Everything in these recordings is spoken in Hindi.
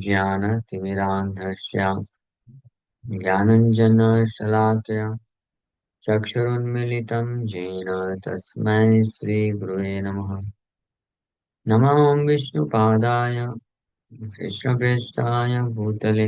ज्ञानतिमिरान्धस्य ज्ञानञ्जनशलाकया चक्षुरुन्मीलितं येन तस्मै श्रीगुरुवे नमः। नमो विष्णुपादाय कृष्णप्रेष्ठाय भूतले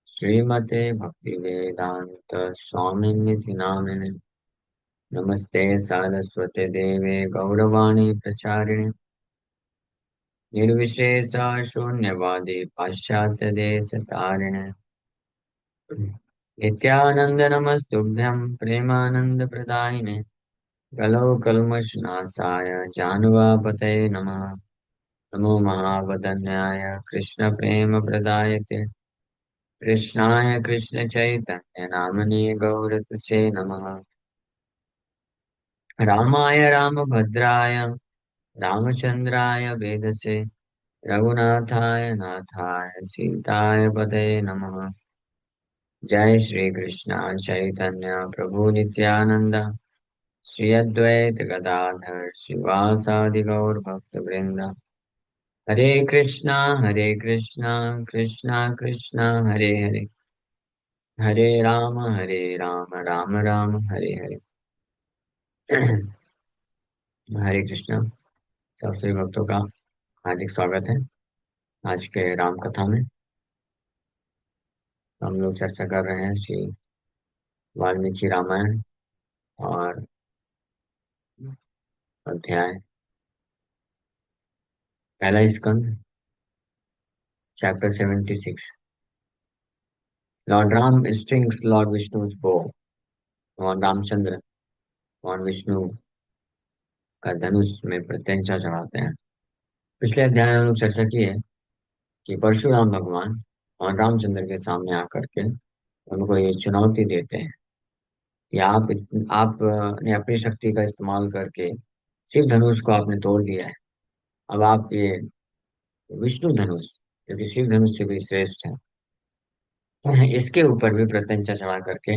श्रीमते भक्तिवेदान्त स्वामिनिधि नामिने। नमस्ते सारस्वते देवे गौरवाणी प्रचारिणे निर्विशेषा शून्यवादी पाश्चात्यदेशतारिणे नित्यानंद नमस्तुभ्यं प्रेमानंदप्रदायिने कलौ कल्मषनाशाय जानुवापतये नमः। नमो महावदन्याय कृष्णप्रेमप्रदायते कृष्णाय कृष्णचैतन्य नामने गौरतुसे नमः। रामाय रामभद्राय रामचन्द्राय वेदसे रघुनाथाय नाथाय सीताय पतये नमः। जय श्री कृष्ण चैतन्य प्रभु नित्यानंद श्री अद्वैत गदाधर श्रीवासादि गौर भक्त वृंद। हरे कृष्णा कृष्णा कृष्णा हरे हरे हरे राम राम हरे हरे। हरे कृष्णा। सब सभी भक्तों का हार्दिक स्वागत है। आज के राम कथा में हम लोग चर्चा कर रहे हैं श्री वाल्मीकि रामायण और अध्याय पहला स्कंद chapter 76। Lord Ram strings lord Vishnu's bow। भगवान रामचंद्र भगवान विष्णु का धनुष में प्रत्यंचा चढ़ाते हैं। पिछले अध्याय में हम लोग चर्चा की है कि परशुराम भगवान और रामचंद्र के सामने आकर के उनको ये चुनौती देते हैं कि आप ने अपनी शक्ति का इस्तेमाल करके शिव धनुष को आपने तोड़ दिया है। अब आप ये विष्णु धनुष जो कि शिव धनुष से भी श्रेष्ठ है, इसके ऊपर भी प्रत्यंचा चढ़ा करके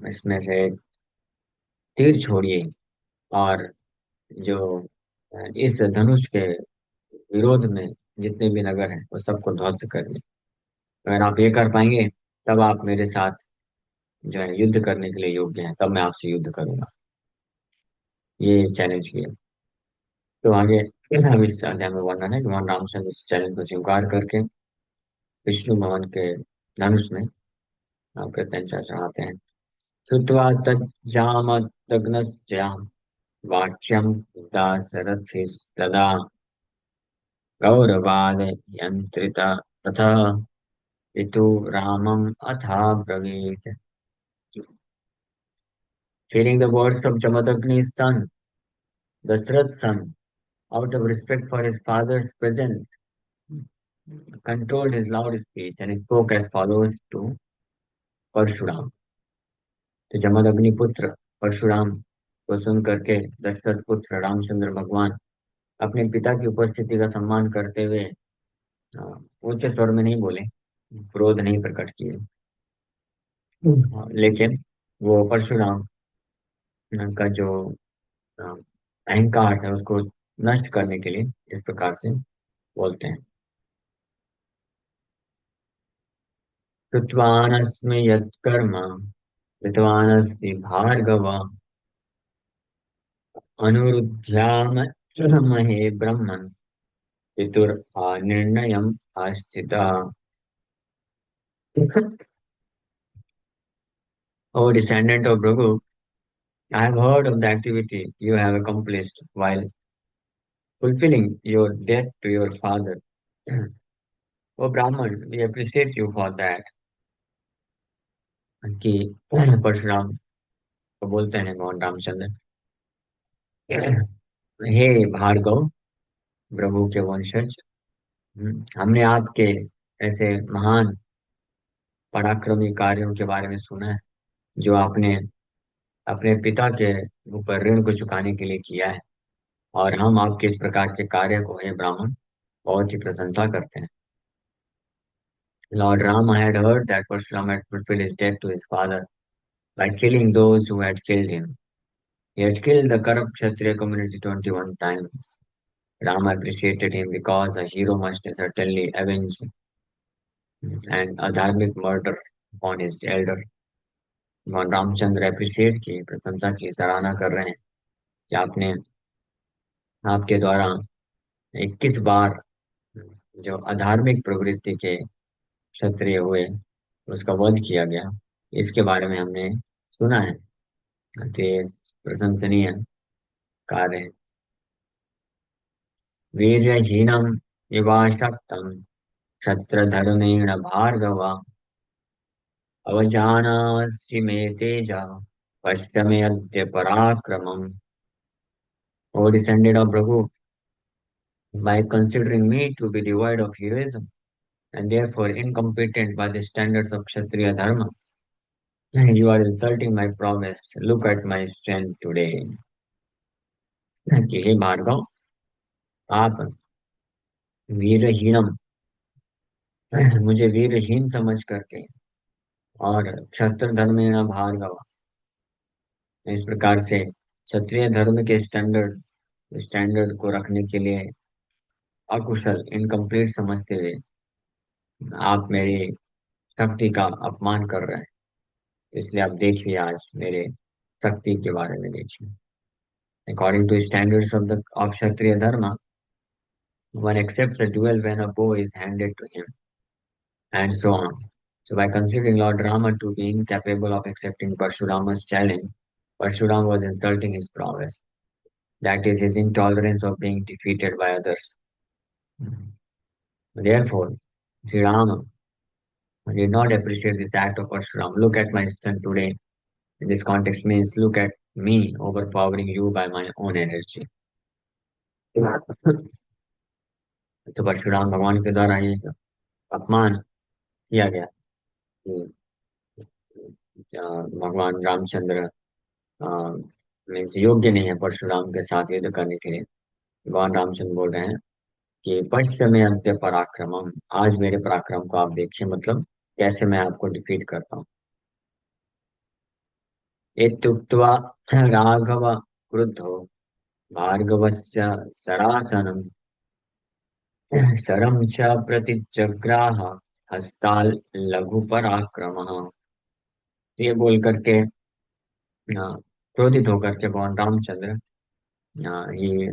इसमें से एक तीर छोड़िए और जो इस धनुष के विरोध में जितने भी नगर हैं वो सबको ध्वस्त करिए। अगर आप ये कर पाएंगे तब आप मेरे साथ जो है युद्ध करने के लिए योग्य हैं, तब मैं आपसे युद्ध करूंगा। ये चैलेंज किया। तो आगे हम इस अध्याय में वर्णन है कि भगवान रामचंद्र इस चैलेंज को स्वीकार करके विष्णु भगवान के धनुष में प्रत्यंचा चढ़ाते हैं। श्रुत्वा तज्जामदग्नस्त्वं वाक्यं दाशरथिस्तदा गौरवादयन्त्रिता ततः पितु रामम् अथाब्रवीत्। Hearing the words of Jamadagni's son, Dashrath's son, out of respect for his father's presence, controlled his loud speech and spoke as follows to Parshuram. तो जमदग्नि पुत्र परशुराम को सुन करके दशरथ पुत्र रामचंद्र भगवान अपने पिता की उपस्थिति का सम्मान करते हुए ऊंचे स्वर में नहीं बोले, क्रोध नहीं प्रकट किए। लेकिन वो परशुराम का जो अ, अहंकार है उसको नष्ट करने के लिए इस प्रकार से बोलते हैं। कृत्वानस्मि यत्कर्म कृतवानस्मि भार्गव अनुरुध्याम महे ब्रह्मन् पितुर निर्णयम् आस्थिता। O descendant of Bhrigu, I have heard of the activity you have accomplished while fulfilling your debt to your father. O Brahman, we appreciate you for that। कि परशुराम को बोलते हैं भगवान रामचंद्र, हे भार्गव, भृगु के वंशज, हमने आपके ऐसे महान पराक्रमी कार्यों के बारे में सुना है जो आपने अपने पिता के ऊपर ऋण को चुकाने के लिए किया है। और हम आपके इस प्रकार के कार्य को हे ब्राह्मण बहुत ही प्रशंसा करते हैं। Lord Rama had heard that Parshurama had fulfilled his debt to his father by killing those who had killed him. He had killed the corrupt Kshatriya community 21 times. Rama appreciated him because a hero must certainly avenge an adharmic murder upon his elder. भगवान रामचंद्र अप्रिशिएट की प्रशंसा की सराहना कर रहे हैं कि आपने आपके द्वारा 21 बार जो अधार्मिक प्रवृत्ति के क्षत्रिय हुए उसका वध किया गया। इसके बारे में हमने सुना है। तो ये प्रशंसनीय कार्य है। वीर्यहीनम युवाशक्तम क्षत्रधर्मेण भार्गव अवजानासि मे तेजा पश्य मे अद्य पराक्रमम्। O descendant of Raghu, by considering me to be devoid of heroism and therefore incompetent by the standards of Kshatriya Dharma, you are insulting my prowess. Look at my strength today. कि हे भार्गव, आप वीरहीनम, मुझे वीरहीन समझ करके और क्षत्र धर्मेण भार्गव, इस प्रकार से क्षत्रिय धर्म के स्टैंडर्ड को रखने के लिए अकुशल इनकम्प्लीट समझते हुए आप मेरी शक्ति का अपमान कर रहे हैं। इसलिए आप देखिए आज मेरे शक्ति के बारे में देखिए। According to standards of the of Kshatriya dharma, one accepts a duel when a bow is handed to him, and so on. So by considering Lord Rama to be incapable of accepting Parshurama's challenge, Parshuram was insulting his prowess. That is his intolerance of being defeated by others. Therefore, Sri Rama did not appreciate this act of Parshuram. Look at my strength today. In this context means look at me overpowering you by my own energy. तो परशुराम भगवान के द्वारा ये अपमान किया गया कि भगवान रामचंद्र मीन्स योग्य नहीं है परशुराम के साथ युद्ध करने के लिए। भगवान रामचंद्र बोल रहे हैं कि पश्य में अंत्य पराक्रमम, आज मेरे पराक्रम को आप देखिए, मतलब कैसे मैं आपको डिफीट करता हूँ। इत्युक्त्वा राघव क्रुद्धो भार्गवस्य सरासनम शरं च प्रतिजग्राह हस्ताल लघु पराक्रमः। ये बोल करके क्रोधित होकर के भगवान Ramchandra he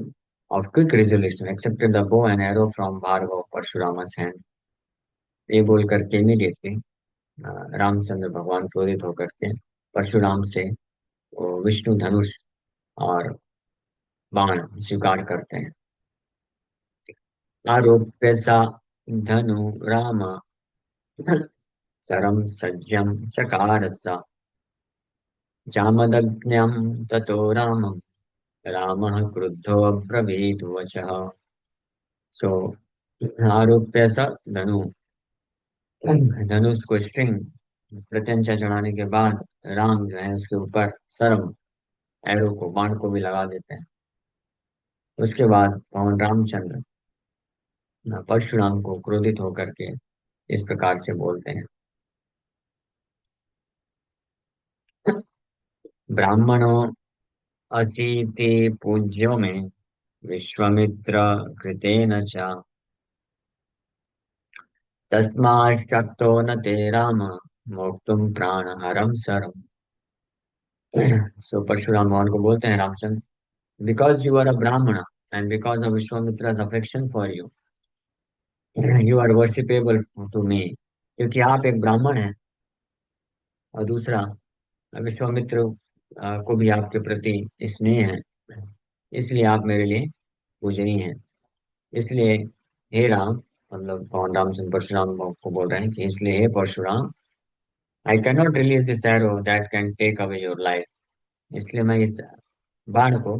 of quick resolution accepted the bow and arrow from Bhargava Parshurama's hand। ये बोल करके इमीडिएटली रामचंद्र भगवान क्रोधित होकर के परशुराम से वो विष्णु धनुष और बाण स्वीकार करते हैं। आरोप्य सा धनु राम सरम सज्जम चकार सा जामदग्न्यम ततो रामम रामः क्रुद्धो अब्रवीत वचः। सो आरोप्य सा धनु, धनुष को स्ट्रिंग प्रत्यंचा चढ़ाने के बाद राम जो है उसके ऊपर सर्व एरो को बाण को भी लगा देते हैं। उसके बाद भगवान रामचंद्र परशुराम को क्रोधित होकर के इस प्रकार से बोलते हैं। ब्राह्मणों अशीति पूज्यो में विश्वामित्र कृतेन च तस्मात् न ते राम मोक्तुम प्राणहरम सरम। सो परशुराम भगवान को बोलते हैं Ramchandra, because you are a Brahmin and because of Vishvamitra's affection for you, you are worshipable to me, क्योंकि आप एक ब्राह्मण हैं और दूसरा विश्वामित्र को भी आपके प्रति स्नेह है, इसलिए आप मेरे लिए पूजनीय हैं। इसलिए हे राम, मतलब भगवान रामचंद्र परशुराम को बोल रहे हैं कि इसलिए हे Parashuram, I can not release this arrow that can take away your life. इसलिए मैं इस बाण को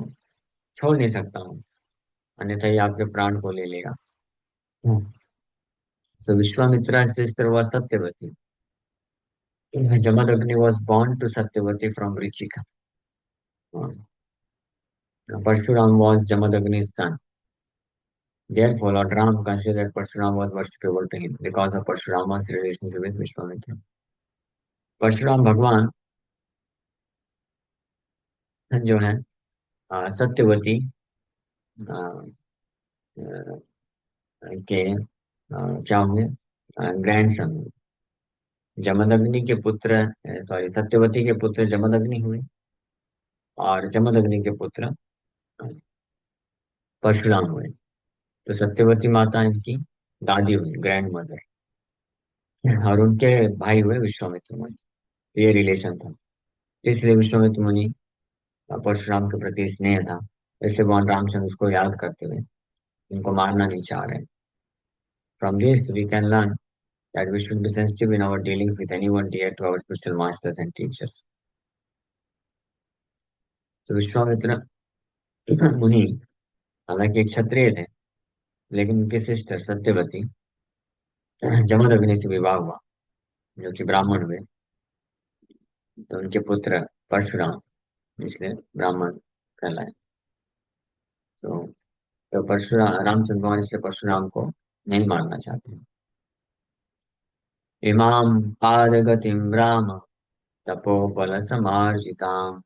छोड़ नहीं सकता हूँ, अन्यथा ये आपके प्राण को ले लेगा। So Vishvamitra sister was Satyavati. Jamadagni was born to Satyavati from Richika. Parshuram was Jamadagni's son. Therefore, Lord Ram considered Parshuram was worshipable to him because of Parshurama's relationship with Vishwamitra. Parshuram भगवान जो है सत्यवती के क्या होंगे, ग्रैंडसन। जमदग्नि के पुत्र, सॉरी, सत्यवती के पुत्र जमदग्नि हुए, और जमदग्नि के पुत्र परशुराम हुए। तो सत्यवती माता इनकी दादी हुई, ग्रैंड मदर। और उनके भाई हुए विश्वामित्र मुनि। ये रिलेशन था। इसलिए विश्वामित्र मुनि परशुराम के प्रति स्नेह था। इसलिए भगवान रामचंद्र उसको याद करते हुए उनको मारना नहीं चाह रहे। From this we can learn that we should be sensitive in our dealings with anyone dear to our spiritual masters and teachers. तो विश्वामित्र मुनि हालांकि एक क्षत्रिय थे, लेकिन उनके सिस्टर सत्यवती, जमदग्नि से विवाह हुआ, जो कि ब्राह्मण हुए। तो उनके पुत्र परशुराम, इसलिए ब्राह्मण कहलाए। तो, तो परशुराम, रामचंद्र भगवान इसलिए परशुराम को नहीं मारना चाहते। इमाम पादगतिम राम तपोबल समार्जिताम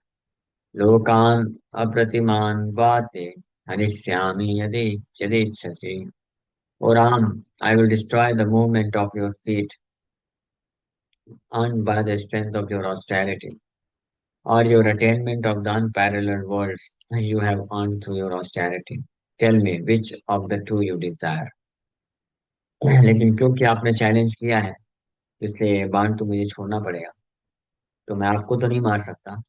लोकान अप्रतिमान वाते हनिष्यामि यदि यदि O Ram, I will destroy the movement of your feet earned by the strength of your austerity, or your attainment of the unparalleled worlds you have earned through your austerity. Tell me which of the two you desire. लेकिन क्योंकि आपने चैलेंज किया है, इसलिए ये बाण तो मुझे छोड़ना पड़ेगा। तो मैं आपको तो नहीं मार सकता,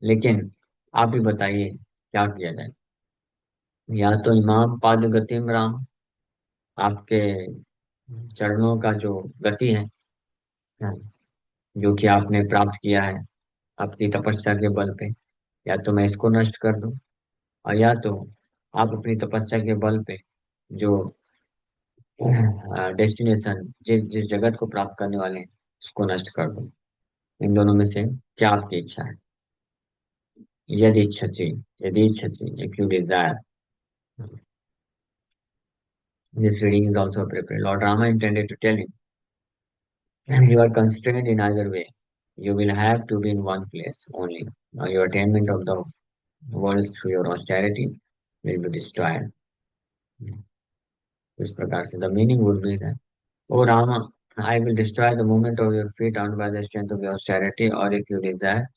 लेकिन आप ही बताइए क्या किया जाए। या तो इमाम पाद गतिम राम, आपके चरणों का जो गति है, जो कि आपने प्राप्त किया है अपनी तपस्या के बल पे, या तो मैं इसको नष्ट कर दूं, और या तो आप अपनी तपस्या के बल पे जो डेस्टिनेशन, जिस जगत को प्राप्त करने वाले हैं, उसको नष्ट कर दूं। इन दोनों में से क्या आपकी इच्छा है? यदि इच्छा थी, यदि इच्छा थी, if you desire. This reading is also appropriate. Lord Rama intended to tell him, you are constrained in either way. You will have to be in one place only. Now your attainment of the worlds through your austerity will be destroyed. इस प्रकार से the meaning would be that, O Rama, I will destroy the movement of your feet earned by the strength of your austerity, or if you desire,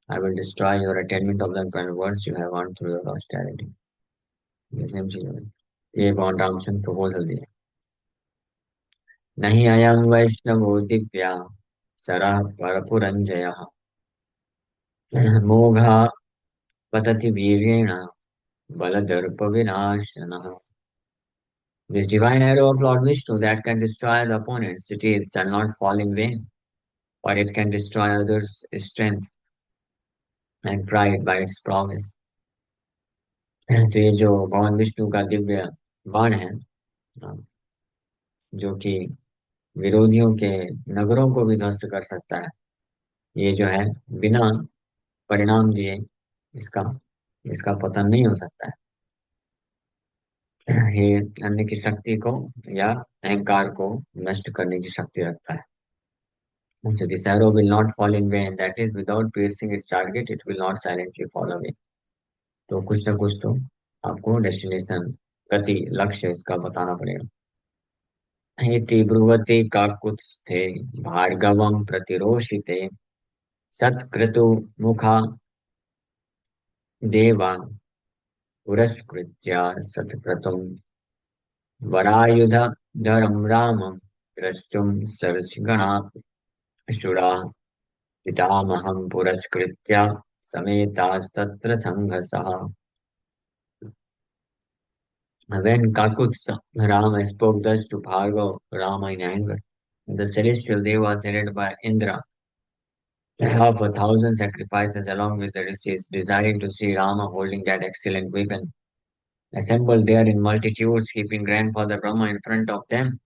I will destroy your attainment of the unparalleled words you have earned through your austerity. ये same चीज है। ये भगवान रामचंद्र प्रपोजल दिए। नहीं अयं वैष्णवो दिव्या सरः परपुरञ्जयः मोघा पतति वीर्येण बलदर्पविनाशनः। This divine arrow of Lord Vishnu that can destroy the opponent's cities shall not fall in vain, or it can destroy others' strength and pride by its prowess. तो ये जो भगवान विष्णु का दिव्य बाण है, जो कि विरोधियों के नगरों को भी ध्वस्त कर सकता है, ये जो है बिना परिणाम दिए इसका इसका पतन नहीं हो सकता है। ये अन्य की शक्ति को या अहंकार को नष्ट करने की शक्ति रखता है। So this arrow will not fall in vain. That is, without piercing its target, it will not silently fall away. तो कुछ ना कुछ तो आपको डेस्टिनेशन, गति, लक्ष्य इसका बताना पड़ेगा। इति ब्रुवते काकुत्स्थे भार्गवं प्रतिरोषिते सत्क्रतु मुखा देवान् पुरस्कृत्य सत्क्रतुं वरायुधरं रामं द्रष्टुं सरसिगणा शूरा पितामहं पुरस्कृत्य समेतास्तत्र संघसः। When Kakutsa Rama spoke thus to Bhargava Rama in anger, the celestial devas headed by Indra offer 1,000 sacrifices along with the rishis, desiring to see Rama holding that excellent weapon. Assembled there in multitudes, keeping grandfather Brahma in front of them.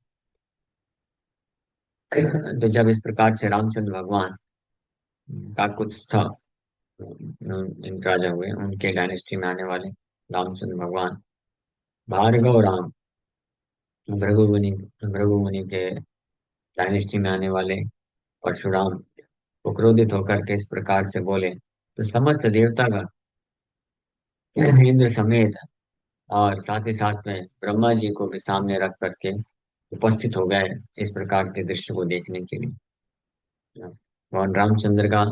तो जब इस प्रकार से रामचंद्र भगवान काकुत्स्थ राजा हुए, उनके डायनेस्टी में आने वाले रामचंद्र भगवान भार्गव राम, भृगु मुनि, भृगु मुनि के डायनेस्टी में आने वाले परशुराम, वो क्रोधित होकर के इस प्रकार से बोले, तो समस्त देवतागण इंद्र समेत और साथ ही साथ में ब्रह्मा जी को भी सामने रख करके उपस्थित हो गए इस प्रकार के दृश्य को देखने के लिए। भगवान रामचंद्र का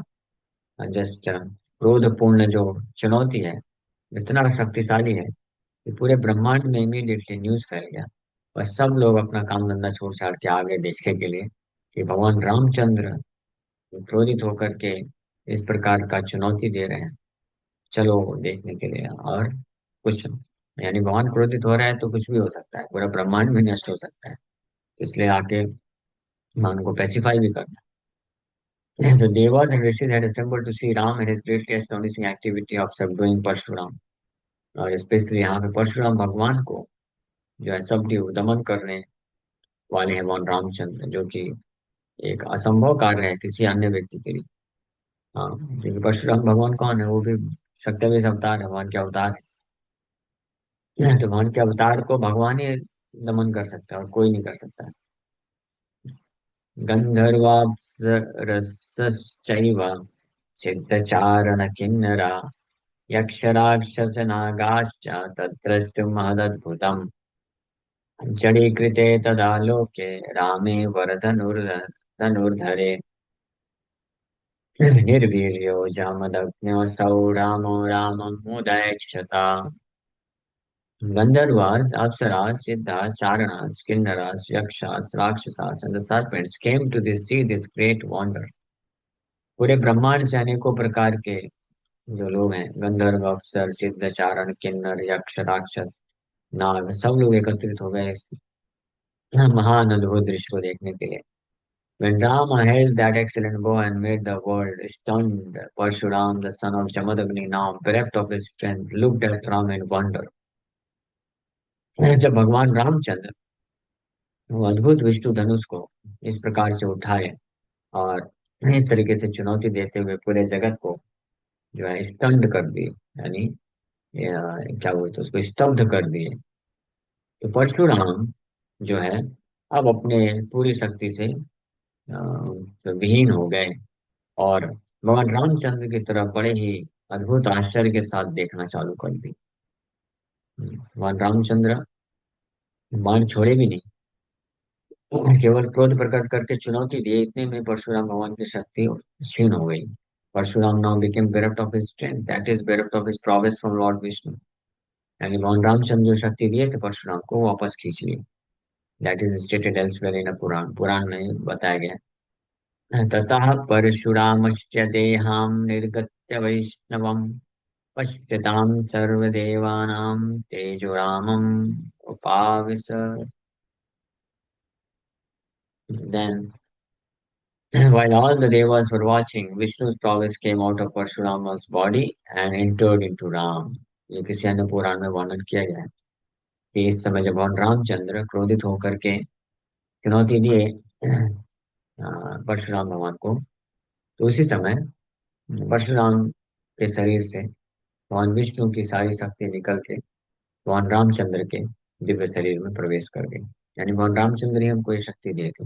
जस्ट क्रोधपूर्ण जो चुनौती है इतना शक्तिशाली है कि पूरे ब्रह्मांड में इमीडिएटली न्यूज फैल गया और सब लोग अपना काम धंधा छोड़ छाड़ के आगे देखने के लिए कि भगवान रामचंद्र क्रोधित होकर के इस प्रकार का चुनौती दे रहे हैं। चलो देखने के लिए। और कुछ यानी भगवान क्रोधित हो रहा है तो कुछ भी हो सकता है, पूरा ब्रह्मांड भी नष्ट हो सकता है। इसलिए आके भगवान को पैसिफाई भी करना है। The devas and rishis had assembled to see Ram and his greatly astonishing activity of subduing Parshuram। और स्पेशली यहाँ पे परशुराम भगवान को जो है सबड्यू दमन करने वाले हैं भगवान रामचंद्र, जो कि एक असंभव कार्य है किसी अन्य व्यक्ति के लिए। हाँ, क्योंकि परशुराम भगवान कौन है? वो भी सत्यावीस अवतार है, भगवान के अवतार है। तो भगवान के अवतार को भगवान ही दमन कर सकता है और कोई नहीं कर सकता है। गंधर्वाप्सरसश्चैव सिद्धचारण किन्नरा यक्षराक्षस नागाश्च तद्द्रष्टुमहदद्भुतम् जडीकृते तदा लोके रामे वरधनुर्धरे निर्वीर्यो जामदग्न्योऽसौ रामो रामं मुदयक्षता। Gandharvas, Apsaras, Siddhas, Charanas, Kinnaras, Yakshas, Rakshasas, and the serpents came to see this great wonder। पूरे ब्रह्मांड से अनेकों प्रकार के जो लोग हैं, गंधर्व, अप्सर, सिद्ध, चारण, किन्नर, यक्ष, राक्षस, नाग, सब लोग एकत्रित हो गए इस महान अद्भुत दृश्य को देखने के लिए। When Rama held that excellent bow and made the world stunned, Parshuram, the son of Jamadagni, now bereft of his strength, looked at Ram in wonder। जब भगवान रामचंद्र वो अद्भुत विष्णु धनुष को इस प्रकार से उठाए और इस तरीके से चुनौती देते हुए पूरे जगत को जो है स्तंड कर दिए, यानी क्या बोलते हैं उसको, स्तब्ध कर दिए। तो परशुराम जो है अब अपने पूरी शक्ति से विहीन हो गए और भगवान रामचंद्र की तरफ बड़े ही अद्भुत आश्चर्य के साथ देखना चालू कर दी। भगवान रामचंद्र बाण छोड़े भी नहीं, केवल क्रोध प्रकट करके चुनौती दिए, इतने में परशुराम भगवान की शक्ति क्षीण हो गई। Parshuram now became bereft of his strength, that is bereft of his prowess from Lord Vishnu। यानी भगवान रामचंद्र जो शक्ति दिए थे परशुराम को वो वापस खींच लिए। That is stated elsewhere in a Purana, पुराण में बताया गया है। ततः परशुरामस्य देहां निर्गत्य वैष्णवम् पश्यतां सर्वदेवानां तेजो रामम् उपाविशत्। Then while all the devas were watching, Vishnu's prowess came out of Parshurama's body and entered into Ram। ये किसी अन्य पुराण में वर्णन किया गया है कि इस समय जब भगवान रामचंद्र क्रोधित होकर के चुनौती दिए परशुराम भगवान को, तो उसी समय परशुराम के शरीर से भगवान विष्णु की सारी शक्ति निकल के भगवान रामचंद्र के दिव्य शरीर में प्रवेश कर गई। यानी भगवान रामचंद्र ही हमको ये शक्ति दिए थे।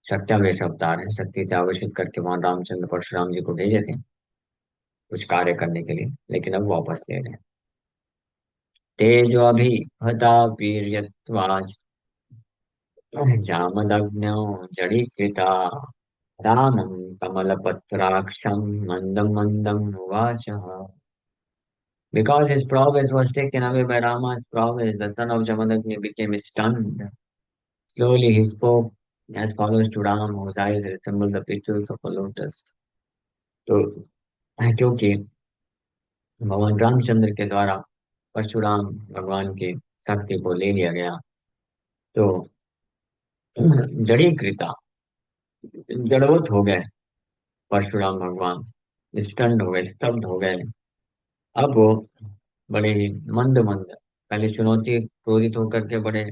सत्यावेश अवतार है, शक्ति से आवेशित करके भगवान रामचंद्र परशुराम जी को भेजे थे कुछ कार्य करने के लिए, लेकिन अब वापस ले रहे हैं। तेजोभिहता वीर्यत्वाज जामदग्न्यो जडीकृता रामं कमलपत्राक्षं मंदं मंदं उवाचः। Because his prowess was taken away by Rama's prowess, the son of Jamadagni became stunned। Slowly he spoke as follows to Ram, whose eyes resembled the petals of a lotus। तो क्योंकि भगवान रामचंद्र के द्वारा परशुराम भगवान की शक्ति को ले लिया गया, तो जड़ीकृता जड़वत हो गए परशुराम भगवान, स्टंड हो गए, स्तब्ध हो गए। अब वो बड़े ही मंद मंद, पहले चुनौती क्रोधित होकर के बड़े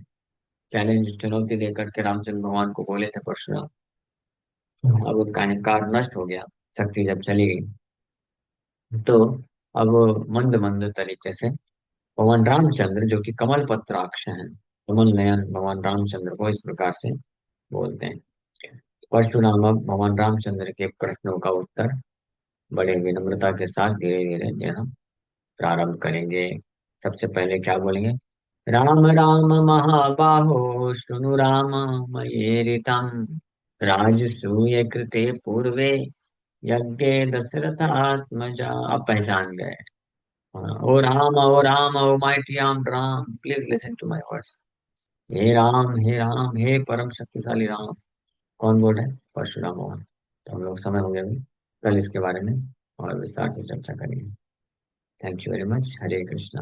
चैलेंज चुनौती देकर के रामचंद्र भगवान को बोले थे परशुराम, अब उनका अहंकार नष्ट हो गया, शक्ति जब चली गई तो अब वो मंद मंद तरीके से भगवान रामचंद्र जो कि कमल पत्राक्ष हैं, कमल नयन भगवान रामचंद्र को इस प्रकार से बोलते हैं। परशुराम अब भगवान रामचंद्र के प्रश्नों का उत्तर बड़े विनम्रता के साथ धीरे धीरे देना प्रारंभ करेंगे। सबसे पहले क्या बोलेंगे? राम राम महाबाहो शृणु राम मयेरितम् राजसूय कृते पूर्वे यज्ञे दशरथात्मजा। अब पहचान गए। हाँ, O Ram O mighty armed Ram please listen to my words. हे राम हे परम शक्तिशाली राम। कौन बोल रहा है? परशुराम भगवान। तो हम लोग समय हो गया अभी, कल इसके बारे में और विस्तार से चर्चा करेंगे। Thank you very much. Hare Krishna.